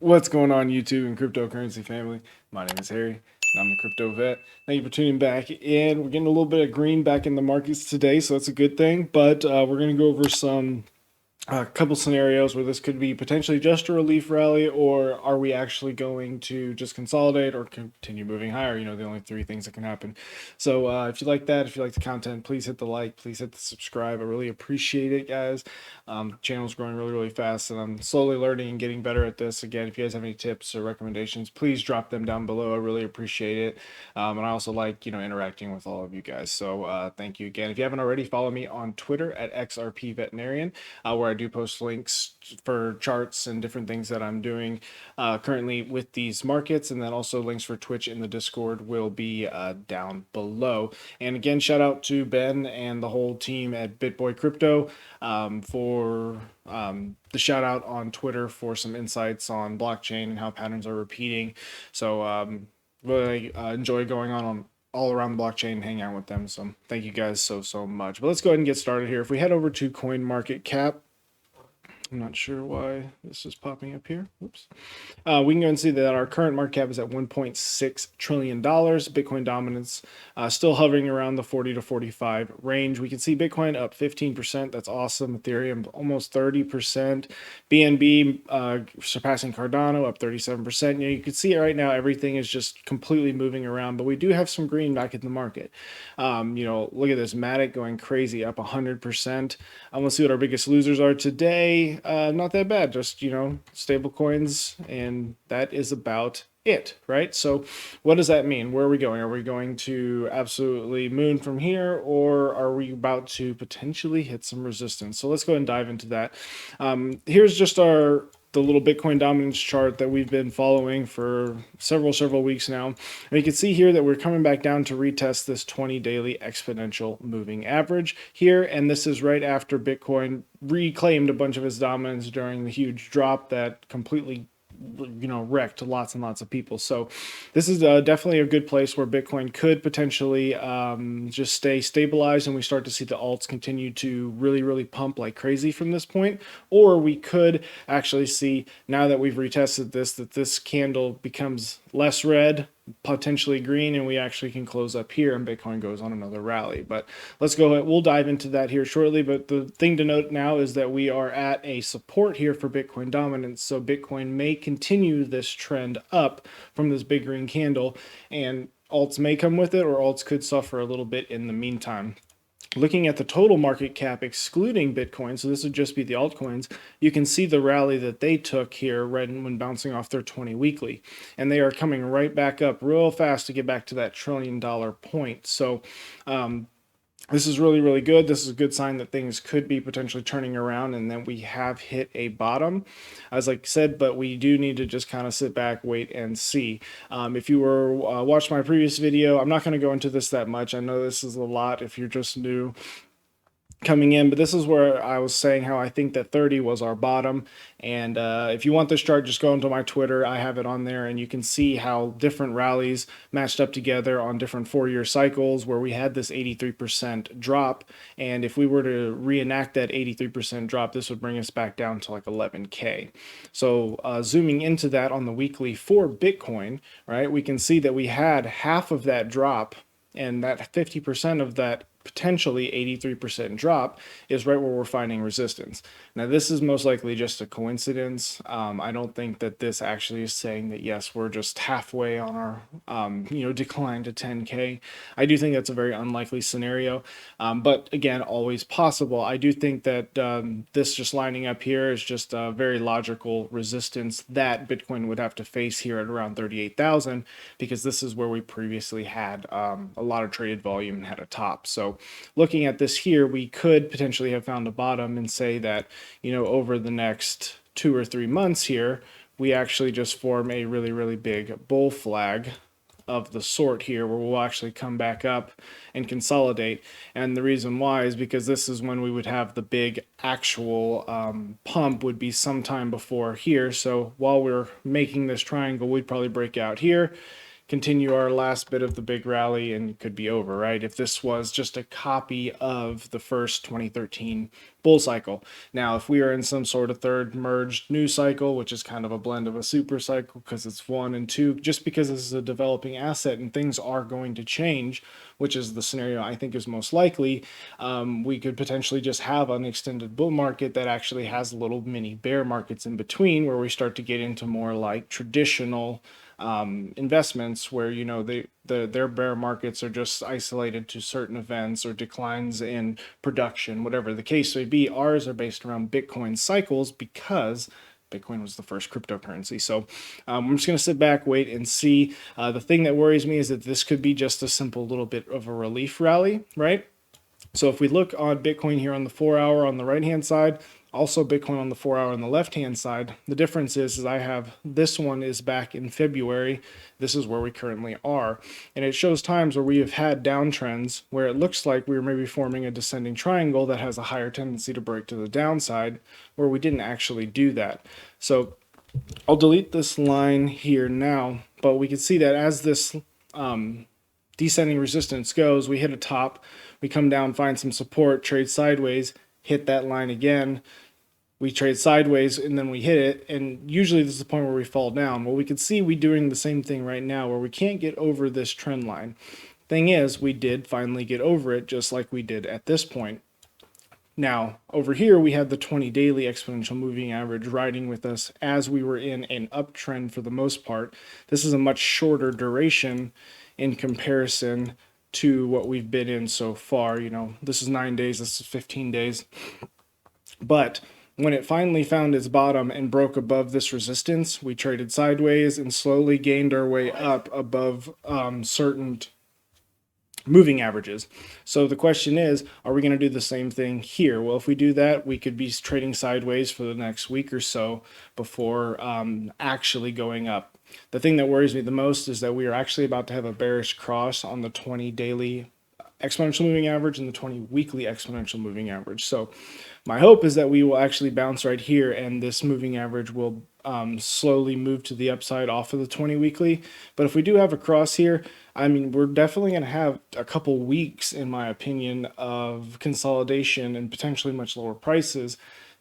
What's going on, YouTube and cryptocurrency family? My name is Harry, and I'm the Crypto Vet. Thank you for tuning back in. We're getting a little bit of green back in the markets today, so that's a good thing. But we're going to go over some a couple scenarios where this could be potentially just a relief rally, or are we actually going to just consolidate or continue moving higher? The only three things that can happen. So if you like that, if you like the content, please hit the like, please hit the subscribe. I really appreciate it, guys. The channel's growing really, really fast, and I'm slowly learning and getting better at this. Again, if you guys have any tips or recommendations, please drop them down below. I really appreciate it. And I also like, interacting with all of you guys. So thank you again. If you haven't already, follow me on Twitter at XRP Veterinarian, where I do post links for charts and different things that I'm doing currently with these markets, and then also links for Twitch in the Discord will be down below. And again, shout out to Ben and the whole team at BitBoy Crypto for the shout out on Twitter for some insights on blockchain and how patterns are repeating. So really enjoy going on all around the blockchain and hang out with them. So thank you guys so much. But let's go ahead and get started here. If we head over to CoinMarketCap, I'm not sure why this is popping up here. Oops. We can go and see that our current market cap is at $1.6 trillion. Bitcoin dominance still hovering around the 40 to 45 range. We can see Bitcoin up 15%. That's awesome. Ethereum almost 30%. BNB surpassing Cardano up 37%. You can see it right now. Everything is just completely moving around, but we do have some green back in the market. Look at this. Matic going crazy, up 100%. I want to see what our biggest losers are today. Not that bad, just stable coins, and that is about it, right? So what does that mean? Where are we going? Are we going to absolutely moon from here, or are we about to potentially hit some resistance? So let's go and dive into that. Here's just the little Bitcoin dominance chart that we've been following for several weeks now. And you can see here that we're coming back down to retest this 20 daily exponential moving average here. And this is right after Bitcoin reclaimed a bunch of its dominance during the huge drop that completely wrecked lots and lots of people. So this is definitely a good place where Bitcoin could potentially just stay stabilized, and we start to see the alts continue to really pump like crazy from this point. Or we could actually see, now that we've retested this, that this candle becomes less red, potentially green, and we actually can close up here and Bitcoin goes on another rally. But let's go ahead. We'll dive into that here shortly. But the thing to note now is that we are at a support here for Bitcoin dominance. So Bitcoin may continue this trend up from this big green candle, and alts may come with it, or alts could suffer a little bit in the meantime. Looking at the total market cap excluding Bitcoin, so this would just be the altcoins, you can see the rally that they took here right when bouncing off their 20 weekly. And they are coming right back up real fast to get back to that $1 trillion point. So this is really good. This is a good sign that things could be potentially turning around, and then we have hit a bottom, as like I said, but we do need to just kind of sit back, wait and see. If you were watched my previous video, I'm not going to go into this that much. I know this is a lot if you're just new coming in, but this is where I was saying how I think that 30 was our bottom. And if you want this chart, just go into my Twitter. I have it on there, and you can see how different rallies matched up together on different 4-year cycles where we had this 83% drop. And if we were to reenact that 83% drop, this would bring us back down to like 11K. So zooming into that on the weekly for Bitcoin, right, we can see that we had half of that drop, and that 50% of that potentially 83% drop is right where we're finding resistance. Now, this is most likely just a coincidence. I don't think that this actually is saying that, yes, we're just halfway on our, decline to 10K. I do think that's a very unlikely scenario. But again, always possible. I do think that this just lining up here is just a very logical resistance that Bitcoin would have to face here at around 38,000, because this is where we previously had a lot of traded volume and had a top. So looking at this here, we could potentially have found a bottom and say that, over the next 2 or 3 months here, we actually just form a really big bull flag of the sort here, where we'll actually come back up and consolidate. And the reason why is because this is when we would have the big actual pump, would be sometime before here. So while we're making this triangle, we'd probably break out here, continue our last bit of the big rally and it could be over, right? If this was just a copy of the first 2013 bull cycle. Now, if we are in some sort of third merged news cycle, which is kind of a blend of a super cycle because it's 1 and 2, just because this is a developing asset and things are going to change, which is the scenario I think is most likely, we could potentially just have an extended bull market that actually has little mini bear markets in between, where we start to get into more like traditional investments where, you know, their bear markets are just isolated to certain events or declines in production, whatever the case may be. Ours are based around Bitcoin cycles because Bitcoin was the first cryptocurrency. So I'm just going to sit back, wait, and see. The thing that worries me is that this could be just a simple little bit of a relief rally, right? So if we look on Bitcoin here on the 4-hour on the right-hand side, also Bitcoin on the 4-hour on the left-hand side, the difference is I have this one is back in February. This is where we currently are. And it shows times where we have had downtrends where it looks like we were maybe forming a descending triangle that has a higher tendency to break to the downside, where we didn't actually do that. So I'll delete this line here now, but we can see that as this descending resistance goes, we hit a top, we come down, find some support, trade sideways, hit that line again, we trade sideways, and then we hit it, and usually this is the point where we fall down. Well, we can see we doing the same thing right now where we can't get over this trend line. Thing is, we did finally get over it, just like we did at this point. Now, over here, we have the 20 daily exponential moving average riding with us as we were in an uptrend for the most part. This is a much shorter duration in comparison to what we've been in so far. You know, this is 9 days, this is 15 days. But when it finally found its bottom and broke above this resistance, we traded sideways and slowly gained our way up above certain moving averages. So the question is, are we going to do the same thing here? Well, if we do that, we could be trading sideways for the next week or so before actually going up. The thing that worries me the most is that we are actually about to have a bearish cross on the 20 daily exponential moving average and the 20 weekly exponential moving average. So my hope is that we will actually bounce right here and this moving average will slowly move to the upside off of the 20 weekly. But if we do have a cross here, I mean, we're definitely going to have a couple weeks, in my opinion, of consolidation and potentially much lower prices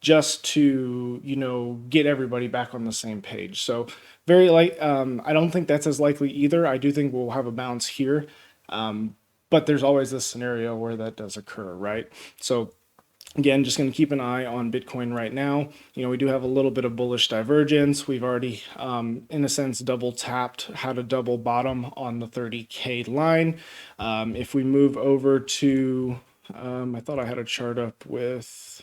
just to, you know, get everybody back on the same page. So very light. I don't think that's as likely either. I do think we'll have a bounce here. But there's always this scenario where that does occur, right? So again, just going to keep an eye on Bitcoin right now. You know, we do have a little bit of bullish divergence. We've already, in a sense, double tapped, had a double bottom on the 30K line. If we move over to, I thought I had a chart up with,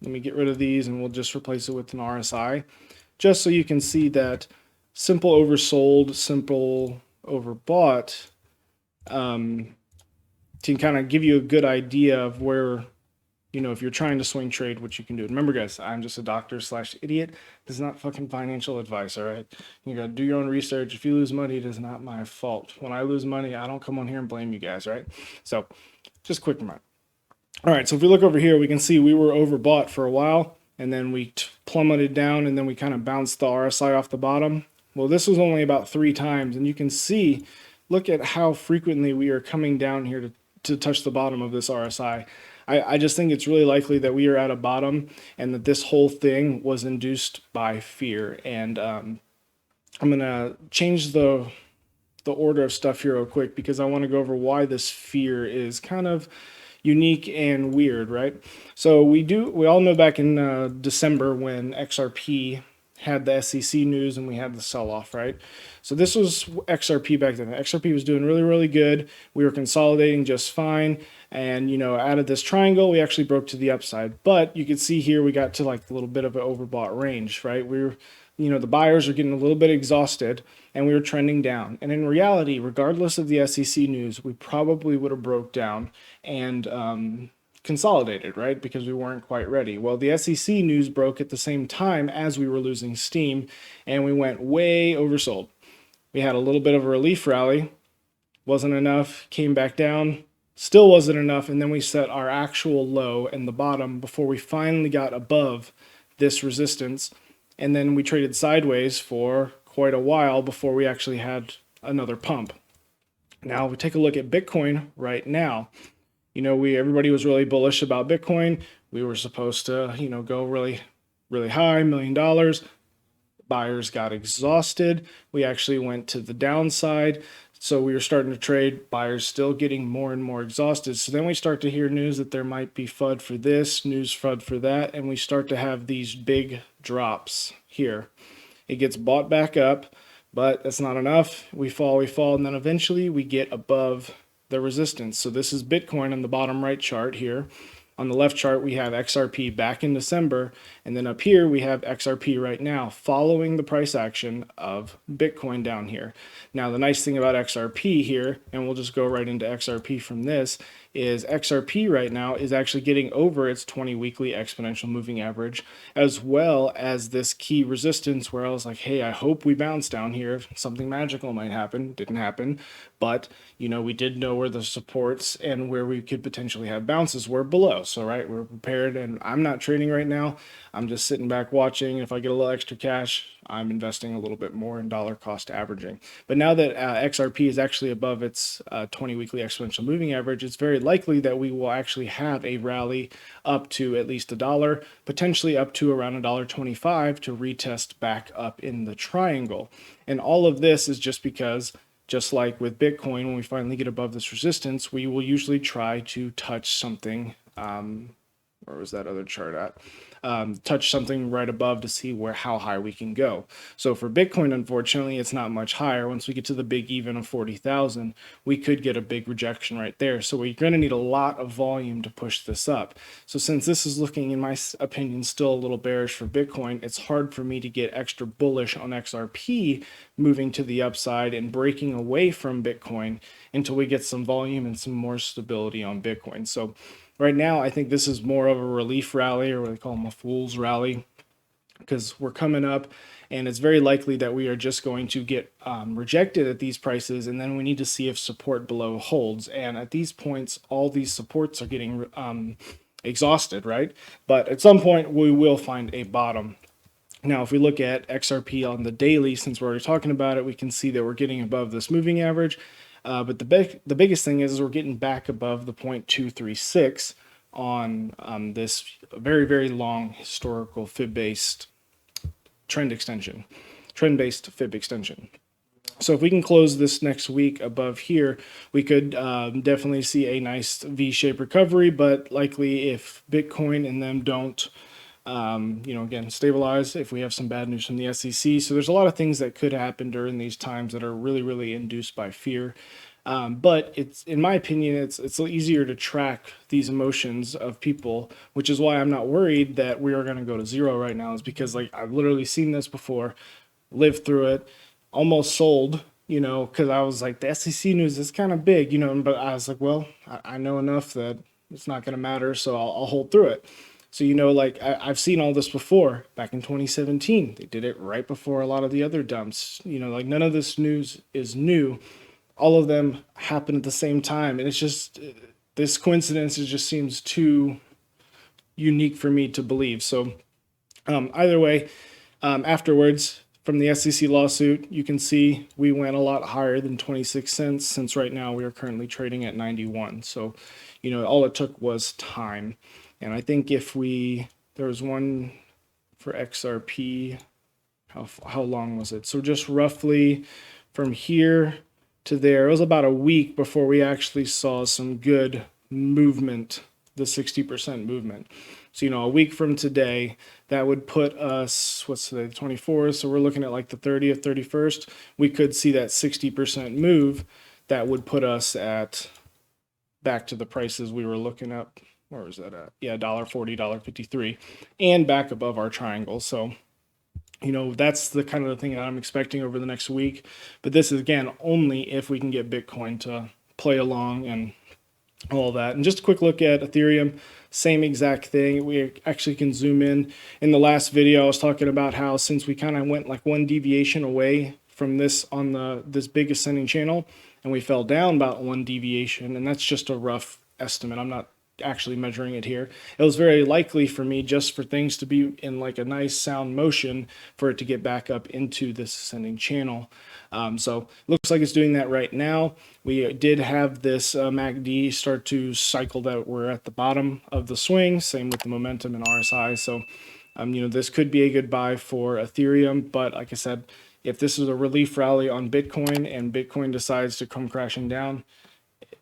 let me get rid of these and we'll just replace it with an RSI, just so you can see that simple oversold, simple overbought, can kind of give you a good idea of where, you know, if you're trying to swing trade, what you can do. Remember, guys, I'm just a doctor/idiot. This is not fucking financial advice, all right? You gotta do your own research. If you lose money, it is not my fault. When I lose money, I don't come on here and blame you guys, right? So just quick reminder. All right, so if we look over here, we can see we were overbought for a while, and then we plummeted down, and then we kind of bounced the RSI off the bottom. Well, this was only about 3 times, and you can see, look at how frequently we are coming down here to touch the bottom of this RSI. I just think it's really likely that we are at a bottom and that this whole thing was induced by fear. And I'm going to change the order of stuff here real quick because I want to go over why this fear is kind of unique and weird, right? So we all know back in December when XRP had the SEC news and we had the sell-off, right? So this was XRP back then. XRP was doing really, really good. We were consolidating just fine. And, you know, out of this triangle, we actually broke to the upside. But you can see here we got to like a little bit of an overbought range, right? We were, you know, the buyers are getting a little bit exhausted and we were trending down. And in reality, regardless of the SEC news, we probably would have broke down and consolidated, right? Because we weren't quite ready. Well, the SEC news broke at the same time as we were losing steam and we went way oversold. We had a little bit of a relief rally, wasn't enough, came back down, still wasn't enough, and then we set our actual low in the bottom before we finally got above this resistance, and then we traded sideways for quite a while before we actually had another pump. Now we take a look at Bitcoin right now. Everybody was really bullish about Bitcoin. We were supposed to, go really, really high, $1 million. Buyers got exhausted. We actually went to the downside. So we were starting to trade, buyers still getting more and more exhausted. So then we start to hear news that there might be FUD for this, news FUD for that, and we start to have these big drops here. It gets bought back up, but that's not enough. We fall, and then eventually we get above the resistance. So this is Bitcoin on the bottom right chart here. On the left chart, we have XRP back in December, and then up here we have XRP right now, following the price action of Bitcoin down here. Now, the nice thing about XRP here, and we'll just go right into XRP from this, is XRP right now is actually getting over its 20 weekly exponential moving average, as well as this key resistance where I was like, hey, I hope we bounce down here. Something magical might happen. Didn't happen. But, we did know where the supports and where we could potentially have bounces were below. So, right, we're prepared, and I'm not trading right now. I'm just sitting back watching. If I get a little extra cash, I'm investing a little bit more in dollar cost averaging. But now that XRP is actually above its 20 weekly exponential moving average, it's very likely that we will actually have a rally up to at least $1, potentially up to around $1.25 to retest back up in the triangle. And all of this is just because, just like with Bitcoin, when we finally get above this resistance, we will usually try to touch something. Where was that other chart at? Touch something right above to see how high we can go. So for Bitcoin, unfortunately, it's not much higher. Once we get to the big even of 40,000, we could get a big rejection right there. So we're going to need a lot of volume to push this up. So since this is looking, in my opinion, still a little bearish for Bitcoin, it's hard for me to get extra bullish on XRP moving to the upside and breaking away from Bitcoin until we get some volume and some more stability on Bitcoin. So right now, I think this is more of a relief rally, or what they call them, a fool's rally, because we're coming up, and it's very likely that we are just going to get rejected at these prices, and then we need to see if support below holds. And at these points, all these supports are getting exhausted, right? But at some point, we will find a bottom. Now, if we look at XRP on the daily, since we're already talking about it, we can see that we're getting above this moving average. But the biggest thing is we're getting back above the 0.236 on this very, very long historical fib-based trend-based fib extension. So if we can close this next week above here, we could definitely see a nice V-shaped recovery, but likely if Bitcoin and them don't again, stabilize, if we have some bad news from the SEC. So there's a lot of things that could happen during these times that are really, really induced by fear. But it's, in my opinion, it's easier to track these emotions of people, which is why I'm not worried that we are going to go to zero right now, is because I've literally seen this before, lived through it, almost sold, because I was like, the SEC news is kind of big, but I was like, well, I know enough that it's not going to matter, so I'll hold through it. So, I've seen all this before. Back in 2017, they did it right before a lot of the other dumps. None of this news is new. All of them happen at the same time. And it's just, this coincidence, it just seems too unique for me to believe. So either way, afterwards, from the SEC lawsuit, you can see we went a lot higher than 26 cents, since right now we are currently trading at 91. So, all it took was time. And I think there was one for XRP, how long was it? So just roughly from here to there, it was about a week before we actually saw some good movement, the 60% movement. So, a week from today, that would put us, what's today, the 24th? So we're looking at the 30th, 31st. We could see that 60% move. That would put us back to the prices we were looking at. Where was that at? Yeah, $1.40, $1.53, and back above our triangle. So, that's the kind of the thing that I'm expecting over the next week. But this is, again, only if we can get Bitcoin to play along and all that. And just a quick look at Ethereum, same exact thing. We actually can zoom in. In the last video, I was talking about how since we kind of went one deviation away from this on this big ascending channel, and we fell down about one deviation, and that's just a rough estimate. I'm not actually measuring it here. It was very likely for me just for things to be in like a nice sound motion for it to get back up into this ascending channel. So looks like it's doing that right now. We did have this MACD start to cycle that we're at the bottom of the swing. Same with the momentum and RSI. So, this could be a good buy for Ethereum. But like I said, if this is a relief rally on Bitcoin and Bitcoin decides to come crashing down,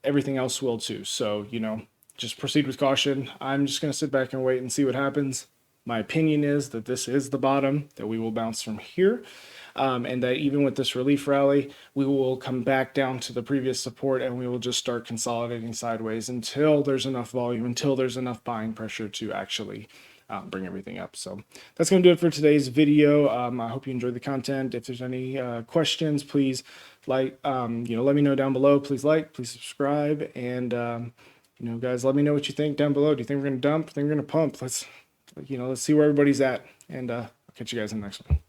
everything else will too. So, just proceed with caution. I'm just going to sit back and wait and see what happens. My opinion is that this is the bottom, that we will bounce from here, and that even with this relief rally, we will come back down to the previous support and we will just start consolidating sideways until there's enough volume, until there's enough buying pressure to actually bring everything up. So that's going to do it for today's video. I hope you enjoyed the content. If there's any questions, please let me know down below. Please please subscribe, and guys, let me know what you think down below. Do you think we're going to dump? Think we're going to pump? Let's see where everybody's at, and I'll catch you guys in the next one.